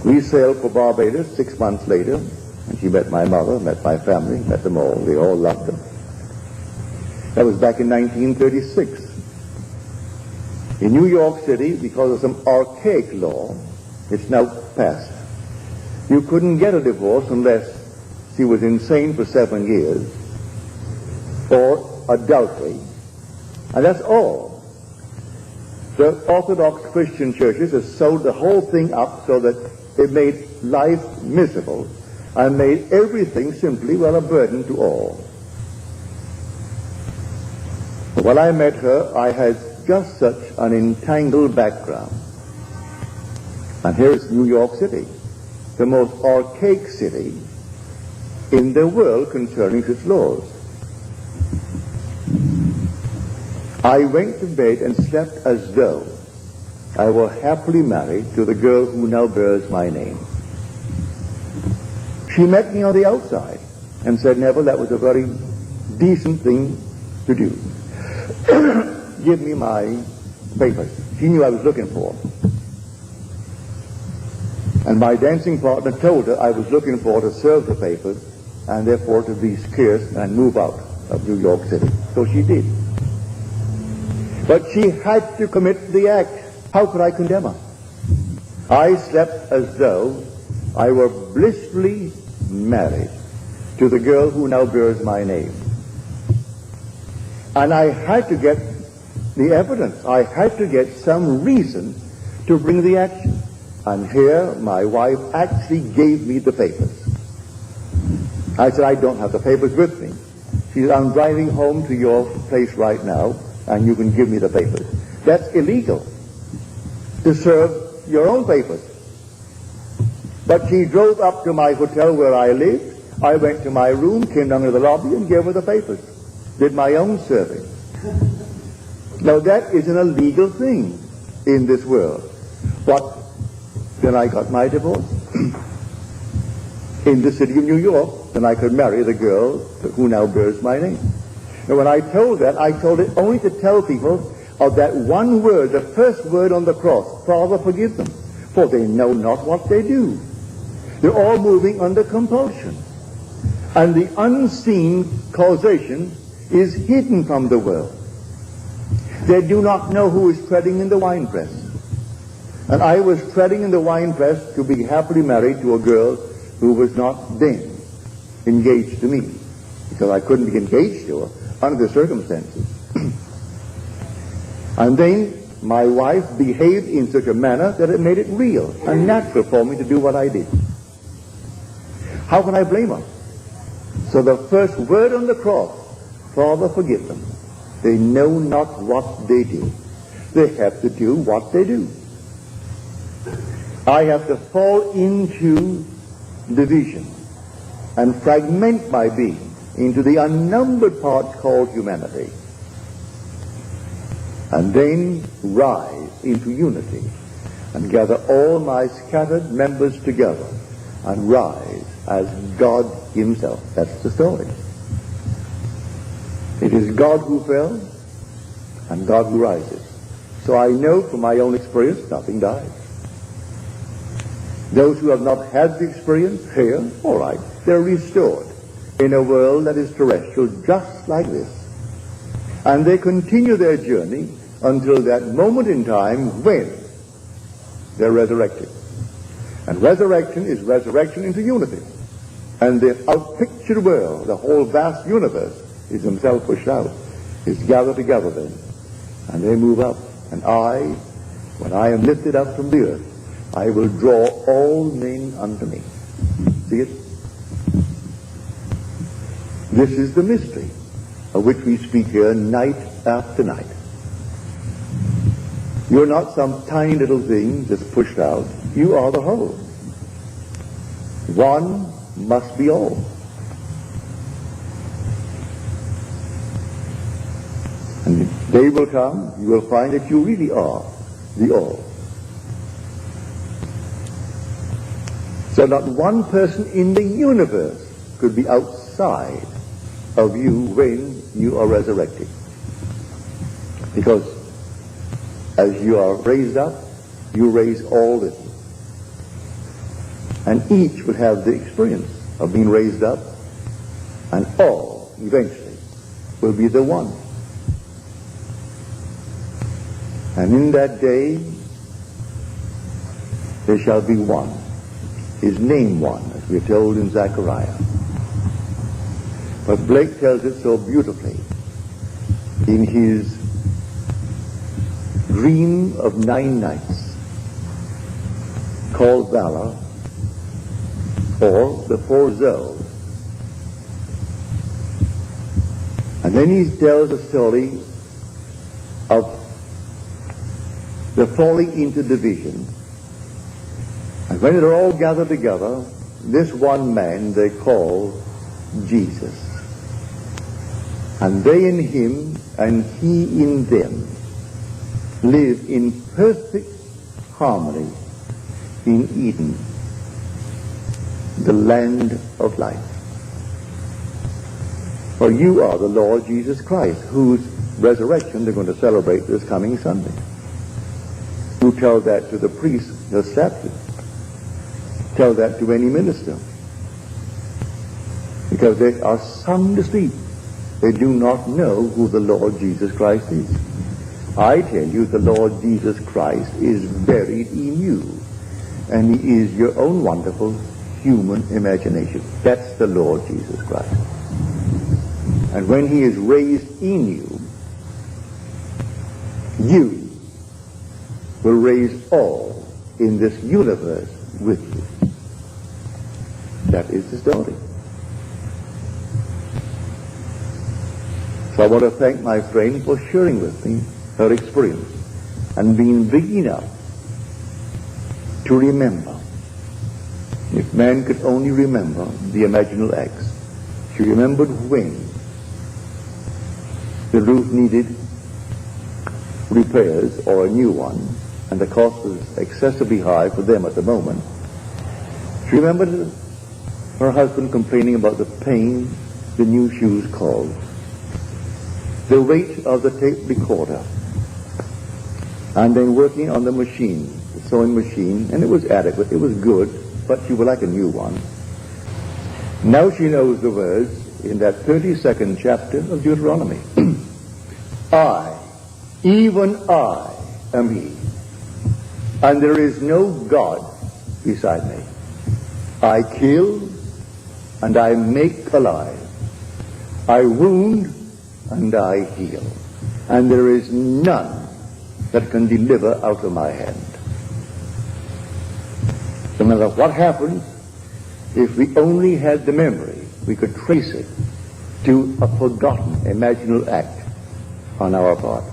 We sailed for Barbados 6 months later, and she met my mother, met my family, met them all. They all loved her. That was back in 1936. In New York City, because of some archaic law, it's now passed. You couldn't get a divorce unless she was insane for 7 years, or adultery, and that's all. The Orthodox Christian churches have sewed the whole thing up so that it made life miserable and made everything simply, well, a burden to all. When I met her, I had just such an entangled background. And here is New York City, the most archaic city in the world concerning its laws. I went to bed and slept as though I were happily married to the girl who now bears my name. She met me on the outside and said, Neville, that was a very decent thing to do. Give me my papers. She knew I was looking for them. And my dancing partner told her I was looking for to serve the papers and therefore to be scarce and move out of New York City. So she did. But she had to commit the act. How could I condemn her? I slept as though I were blissfully married to the girl who now bears my name. And I had to get the evidence. I had to get some reason to bring the action. And here my wife actually gave me the papers. I said, I don't have the papers with me. She said, I'm driving home to your place right now, and you can give me the papers. That's illegal, to serve your own papers. But she drove up to my hotel where I lived. I went to my room, came down to the lobby, and gave her the papers. Did my own serving. Now that is an illegal thing in this world. But then I got my divorce in the city of New York. Then I could marry the girl who now bears my name. And when I told that, I told it only to tell people of that one word, the first word on the cross, Father, forgive them, for they know not what they do. They're all moving under compulsion. And the unseen causation is hidden from the world. They do not know who is treading in the winepress. And I was treading in the winepress to be happily married to a girl who was not then engaged to me, because I couldn't be engaged to her under the circumstances. And then my wife behaved in such a manner that it made it real and natural for me to do what I did. How can I blame her? So the first word on the cross, Father, forgive them. They know not what they do. They have to do what they do. I have to fall into division and fragment my being into the unnumbered parts called humanity, and then rise into unity and gather all my scattered members together and rise as God himself. That's the story. It is God who fell and God who rises. So I know from my own experience nothing dies. Those who have not had the experience here, all right, they're restored in a world that is terrestrial just like this. And they continue their journey until that moment in time when they're resurrected. And resurrection is resurrection into unity. And the outpictured world, the whole vast universe, is himself pushed out, is gathered together then. And they move up. And I, when I am lifted up from the earth, I will draw all men unto me. See it? This is the mystery of which we speak here night after night. You're not some tiny little thing just pushed out. You are the whole. One must be all. And the day will come, you will find that you really are the all. So not one person in the universe could be outside of you when you are resurrected. Because as you are raised up, you raise all with you. And each will have the experience of being raised up, and all eventually will be the one. And in that day there shall be one, his name one, as we are told in Zechariah. But Blake tells it so beautifully in his dream of 9 nights, called Valor, or the 4 Zoes. And then he tells a story of the falling into division. And when they're all gathered together, this one man they call Jesus. And they in him and he in them live in perfect harmony in Eden, the land of life. For you are the Lord Jesus Christ, whose resurrection they're going to celebrate this coming Sunday. You tell that to the priest, the Sabbath. Tell that to any minister. Because they are sound asleep. They do not know who the Lord Jesus Christ is. I tell you, the Lord Jesus Christ is buried in you. And he is your own wonderful human imagination. That's the Lord Jesus Christ. And when he is raised in you, you will raise all in this universe with you. That is the story. So I want to thank my friend for sharing with me her experience and being big enough to remember. If man could only remember the imaginal acts. She remembered when the roof needed repairs or a new one, and the cost was excessively high for them at the moment. She remembered her husband complaining about the pain the new shoes caused, the weight of the tape recorder, and then working on the machine, the sewing machine, and it was adequate, it was good, but she would like a new one. Now she knows the words in that 32nd chapter of Deuteronomy. I, even I, am he, and there is no God beside me. I kill, and I make alive. I wound, and I heal. And there is none that can deliver out of my hand. No matter what happens, if we only had the memory, we could trace it to a forgotten imaginal act on our part.